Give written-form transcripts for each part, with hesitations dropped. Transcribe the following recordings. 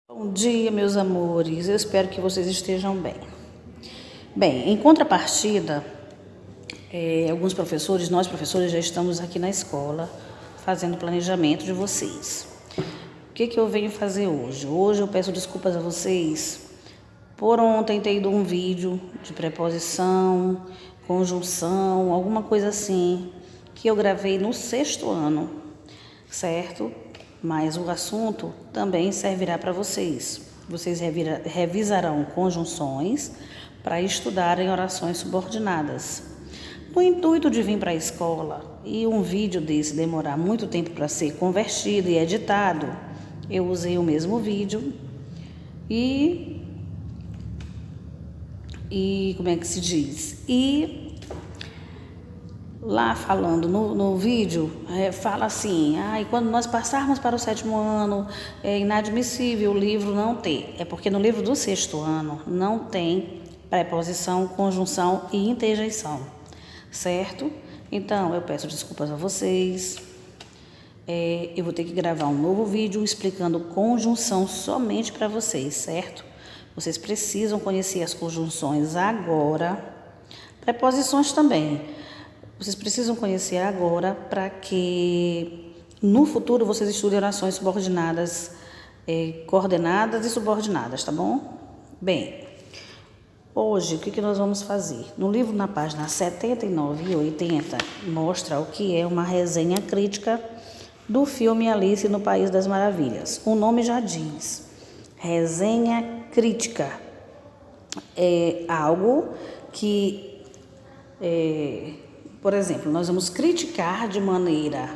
Bom dia, meus amores. Eu espero que vocês estejam bem. Bem, em contrapartida, alguns professores, nós professores já estamos aqui na escola fazendo planejamento de vocês. O que eu venho fazer hoje? Hoje eu peço desculpas a vocês por ontem ter ido um vídeo de preposição, conjunção, alguma coisa assim, que eu gravei no 6º ano, certo? Mas o assunto também servirá para vocês. Vocês revisarão conjunções para estudarem orações subordinadas. No intuito de vir para a escola e um vídeo desse demorar muito tempo para ser convertido e editado, eu usei o mesmo vídeo e como é que se diz? Lá falando no vídeo, fala assim, e quando nós passarmos para o 7º ano, é inadmissível o livro não ter. É porque no livro do 6º ano não tem preposição, conjunção e interjeição, certo? Então, eu peço desculpas a vocês. Eu vou ter que gravar um novo vídeo explicando conjunção somente para vocês, certo? Vocês precisam conhecer as conjunções agora, preposições também. Vocês precisam conhecer agora para que no futuro vocês estudem orações subordinadas, coordenadas e subordinadas, tá bom? Bem, hoje o que nós vamos fazer? No livro, na página 79 e 80, mostra o que é uma resenha crítica do filme Alice no País das Maravilhas. O nome já diz, resenha crítica. É algo que... por exemplo, nós vamos criticar de maneira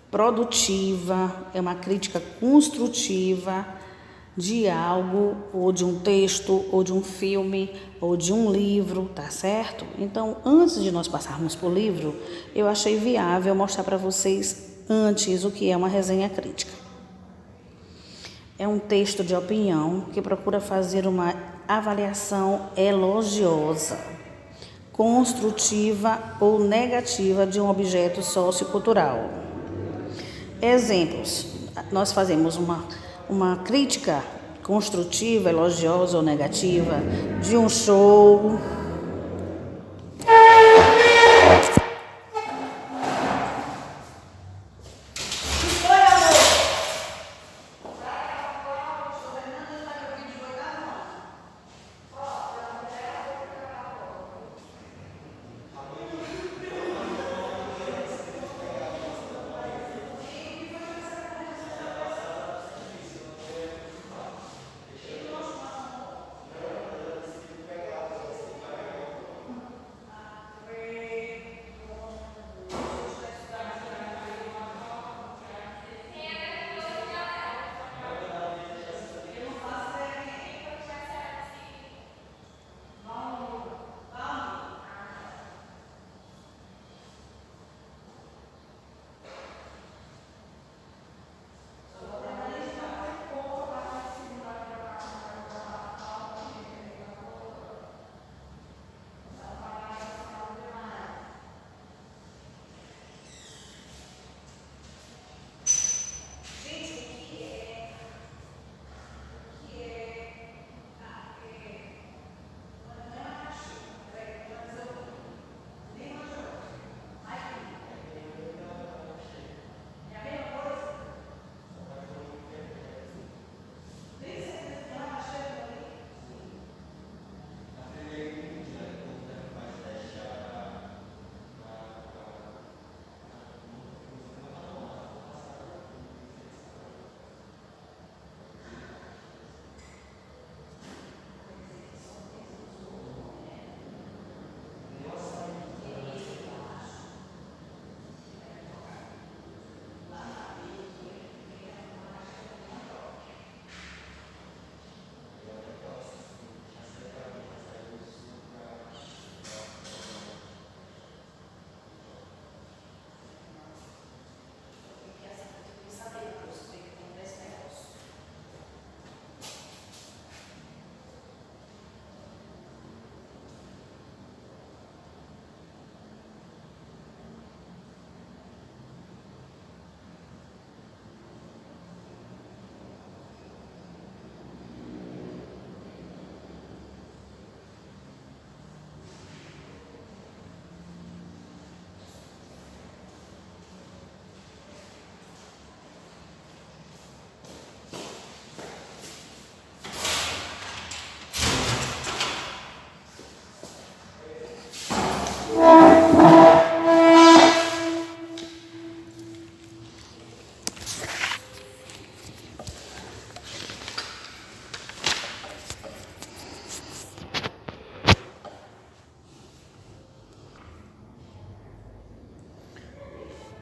produtiva, é uma crítica construtiva de algo, ou de um texto, ou de um filme, ou de um livro, tá certo? Então, antes de nós passarmos por livro, eu achei viável mostrar para vocês antes o que é uma resenha crítica. É um texto de opinião que procura fazer uma avaliação elogiosa, construtiva ou negativa de um objeto sociocultural. Exemplos: nós fazemos uma crítica construtiva, elogiosa ou negativa de um show,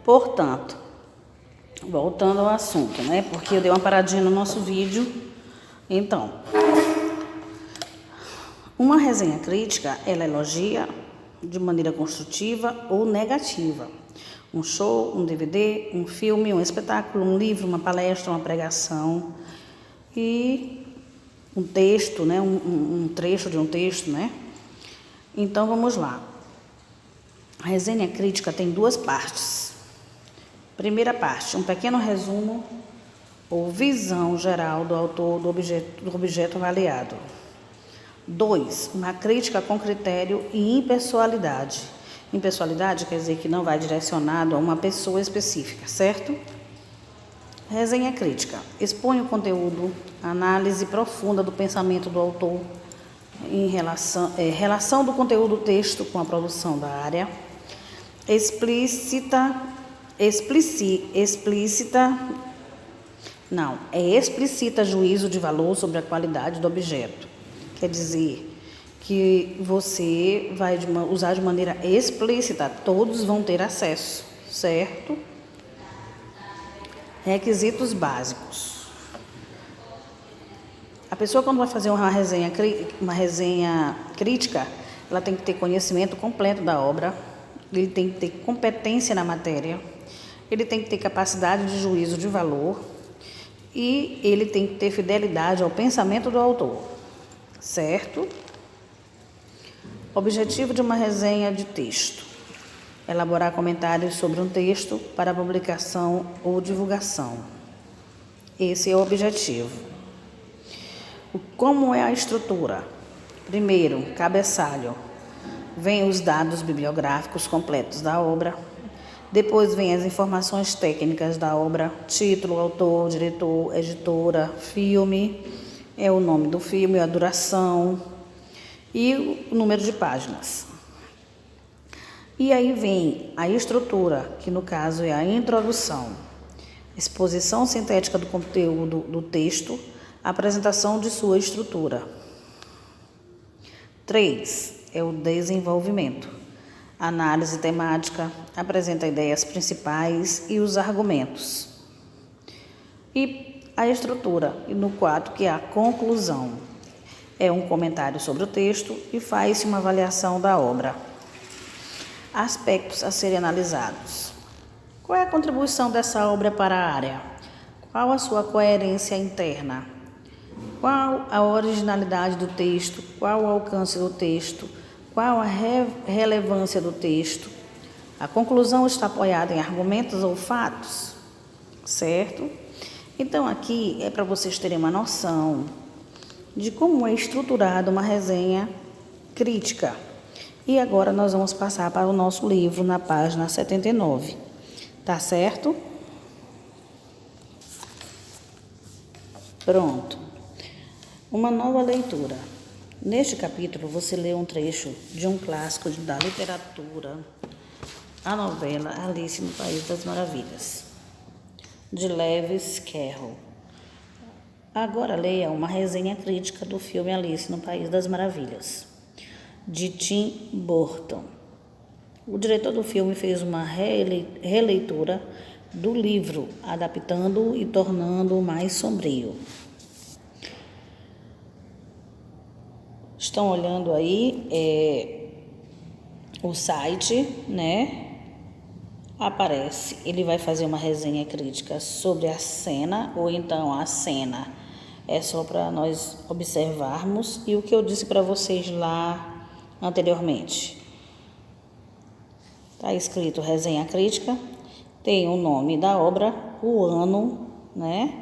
Portanto, voltando ao assunto, né? Porque eu dei uma paradinha no nosso vídeo. Então, uma resenha crítica, ela elogia de maneira construtiva ou negativa. Um show, um DVD, um filme, um espetáculo, um livro, uma palestra, uma pregação e um texto, né? Um trecho de um texto, né? Então, vamos lá. A resenha crítica tem duas partes. Primeira parte, um pequeno resumo ou visão geral do autor do objeto avaliado. 2. Uma crítica com critério e impessoalidade. Impessoalidade quer dizer que não vai direcionado a uma pessoa específica, certo? Resenha crítica. Expõe o conteúdo, análise profunda do pensamento do autor em relação do conteúdo do texto com a produção da área. Explicita juízo de valor sobre a qualidade do objeto. Quer dizer que você vai usar de maneira explícita, todos vão ter acesso, certo? Requisitos básicos. A pessoa, quando vai fazer uma resenha crítica, ela tem que ter conhecimento completo da obra, ele tem que ter competência na matéria, ele tem que ter capacidade de juízo de valor e ele tem que ter fidelidade ao pensamento do autor, certo? Objetivo de uma resenha de texto: elaborar comentários sobre um texto para publicação ou divulgação. Esse é o objetivo. Como é a estrutura? Primeiro, cabeçalho. Vem os dados bibliográficos completos da obra. Depois vem as informações técnicas da obra: título, autor, diretor, editora, filme, é o nome do filme, a duração e o número de páginas. E aí vem a estrutura, que no caso é a introdução, exposição sintética do conteúdo do texto, apresentação de sua estrutura. 3 é o desenvolvimento, análise temática, apresenta ideias principais e os argumentos. E a estrutura, e no 4, que é a conclusão, é um comentário sobre o texto e faz-se uma avaliação da obra. Aspectos a serem analisados: qual é a contribuição dessa obra para a área? Qual a sua coerência interna? Qual a originalidade do texto? Qual o alcance do texto? Qual a relevância do texto? A conclusão está apoiada em argumentos ou fatos? Certo? Então, aqui é para vocês terem uma noção de como é estruturada uma resenha crítica. E agora nós vamos passar para o nosso livro na página 79. Tá certo? Pronto. Uma nova leitura. Neste capítulo, você lê um trecho de um clássico da literatura, a novela Alice no País das Maravilhas, de Lewis Carroll. Agora leia uma resenha crítica do filme Alice no País das Maravilhas, de Tim Burton. O diretor do filme fez uma releitura do livro, adaptando-o e tornando-o mais sombrio. Estão olhando aí o site, né? Aparece, ele vai fazer uma resenha crítica sobre a cena, ou então a cena é só para nós observarmos, e o que eu disse para vocês lá anteriormente. Está escrito resenha crítica, tem o nome da obra, o ano, né?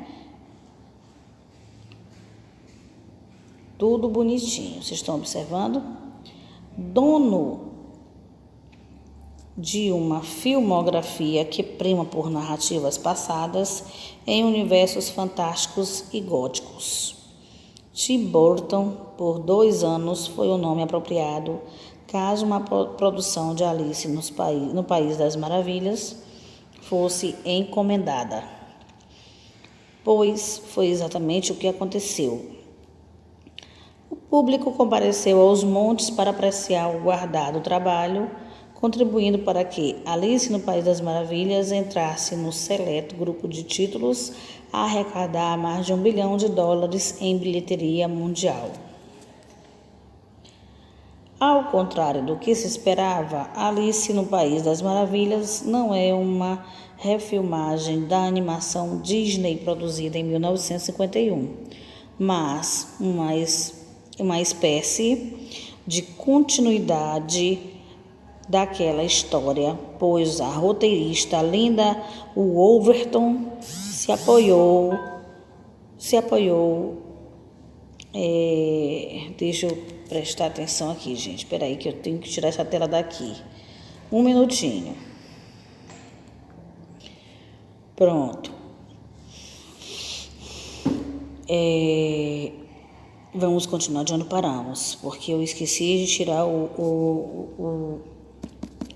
Tudo bonitinho, vocês estão observando? Dono de uma filmografia que prima por narrativas passadas em universos fantásticos e góticos. Tim Burton, por 2 anos, foi o nome apropriado caso uma produção de Alice no País das Maravilhas fosse encomendada. Pois foi exatamente o que aconteceu. O público compareceu aos montes para apreciar o guardado trabalho contribuindo para que Alice no País das Maravilhas entrasse no seleto grupo de títulos a arrecadar mais de $1 bilhão em bilheteria mundial. Ao contrário do que se esperava, Alice no País das Maravilhas não é uma refilmagem da animação Disney produzida em 1951, mas uma espécie de continuidade daquela história, pois a roteirista Linda Woolverton se apoiou deixa eu prestar atenção aqui, gente. Espera aí que eu tenho que tirar essa tela daqui. Um minutinho. Pronto. Vamos continuar de onde paramos, porque eu esqueci de tirar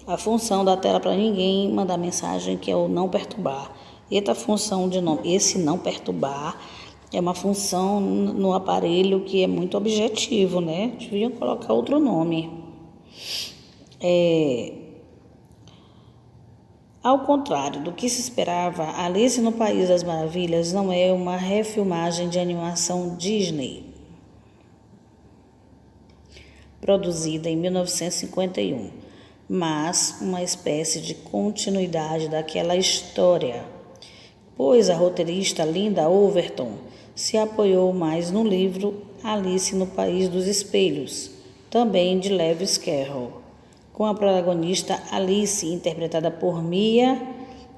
a função da tela para ninguém mandar mensagem, que é o não perturbar. Essa função de esse não perturbar é uma função no aparelho que é muito objetivo, né? Deviam colocar outro nome. Ao contrário do que se esperava, Alice no País das Maravilhas não é uma refilmagem de animação Disney, produzida em 1951, mas uma espécie de continuidade daquela história, pois a roteirista Linda Woolverton se apoiou mais no livro Alice no País dos Espelhos, também de Lewis Carroll, com a protagonista Alice, interpretada por Mia,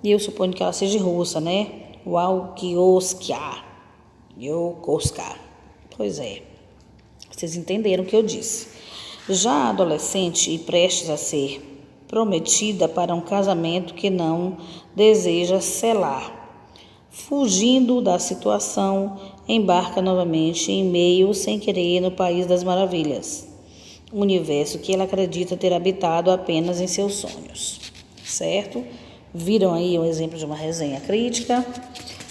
e eu suponho que ela seja russa, né? Wasikowska. Pois é, vocês entenderam o que eu disse. Já adolescente e prestes a ser prometida para um casamento que não deseja selar, fugindo da situação, embarca novamente em meio sem querer no País das Maravilhas, universo que ela acredita ter habitado apenas em seus sonhos, certo? Viram aí um exemplo de uma resenha crítica?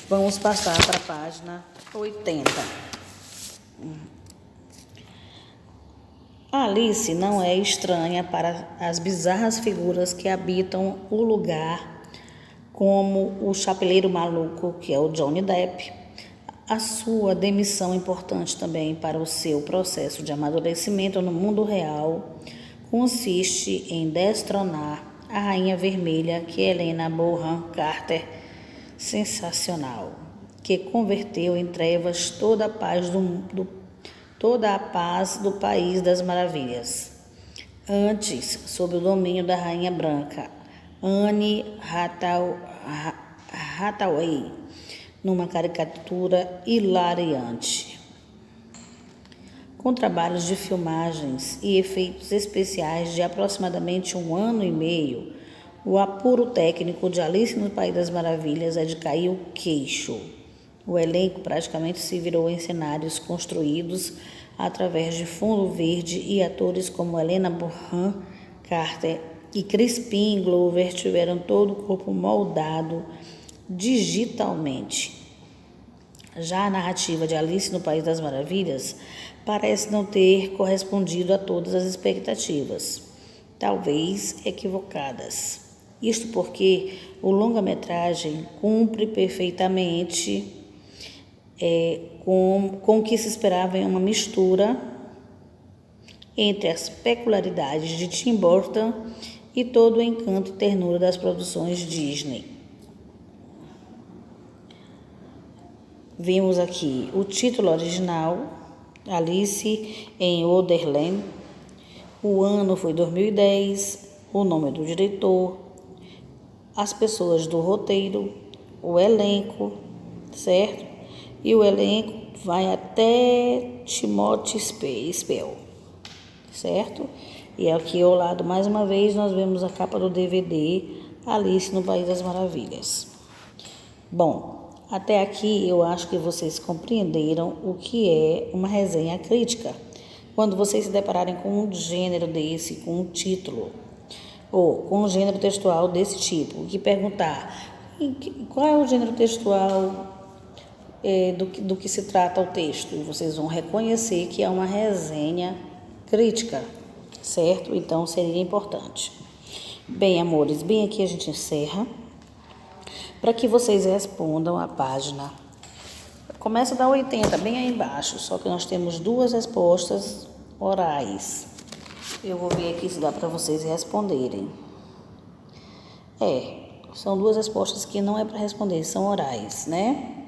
Vamos passar para a página 80. Alice não é estranha para as bizarras figuras que habitam o lugar, como o chapeleiro maluco, que é o Johnny Depp. A sua demissão é importante também para o seu processo de amadurecimento no mundo real consiste em destronar a Rainha Vermelha, que é Helena Bonham Carter, sensacional, que converteu em trevas toda a paz do País das Maravilhas. Antes, sob o domínio da Rainha Branca, Anne Hathaway, numa caricatura hilariante. Com trabalhos de filmagens e efeitos especiais de aproximadamente 1 ano e meio, o apuro técnico de Alice no País das Maravilhas é de cair o queixo. O elenco praticamente se virou em cenários construídos através de fundo verde, e atores como Helena Bonham Carter e Crispin Glover tiveram todo o corpo moldado digitalmente. Já a narrativa de Alice no País das Maravilhas parece não ter correspondido a todas as expectativas, talvez equivocadas. Isto porque o longa-metragem cumpre perfeitamente com o que se esperava em uma mistura entre as peculiaridades de Tim Burton e todo o encanto e ternura das produções Disney. Vimos aqui o título original, Alice em Wonderland. O ano foi 2010, o nome do diretor, as pessoas do roteiro, o elenco, certo? E o elenco vai até Timothy Spall, certo? E aqui ao lado, mais uma vez, nós vemos a capa do DVD Alice no País das Maravilhas. Bom, até aqui eu acho que vocês compreenderam o que é uma resenha crítica. Quando vocês se depararem com um gênero desse, com um título, ou com um gênero textual desse tipo, que perguntar qual é o gênero textual do que se trata o texto, e vocês vão reconhecer que é uma resenha crítica, certo? Então seria importante. Bem, amores, bem aqui a gente encerra. Para que vocês respondam a página. Começa da 80, bem aí embaixo, só que nós temos 2 respostas orais. Eu vou ver aqui se dá para vocês responderem. São 2 respostas que não é para responder, são orais, né?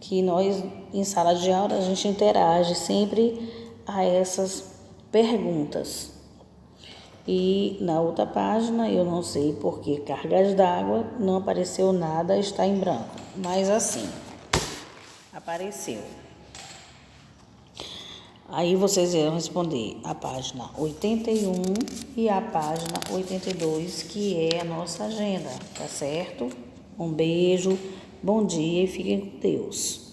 Que nós, em sala de aula, a gente interage sempre a essas perguntas. E na outra página, eu não sei por que cargas d'água, não apareceu nada, está em branco. Mas assim, apareceu. Aí vocês irão responder a página 81 e a página 82, que é a nossa agenda, tá certo? Um beijo, bom dia e fiquem com Deus.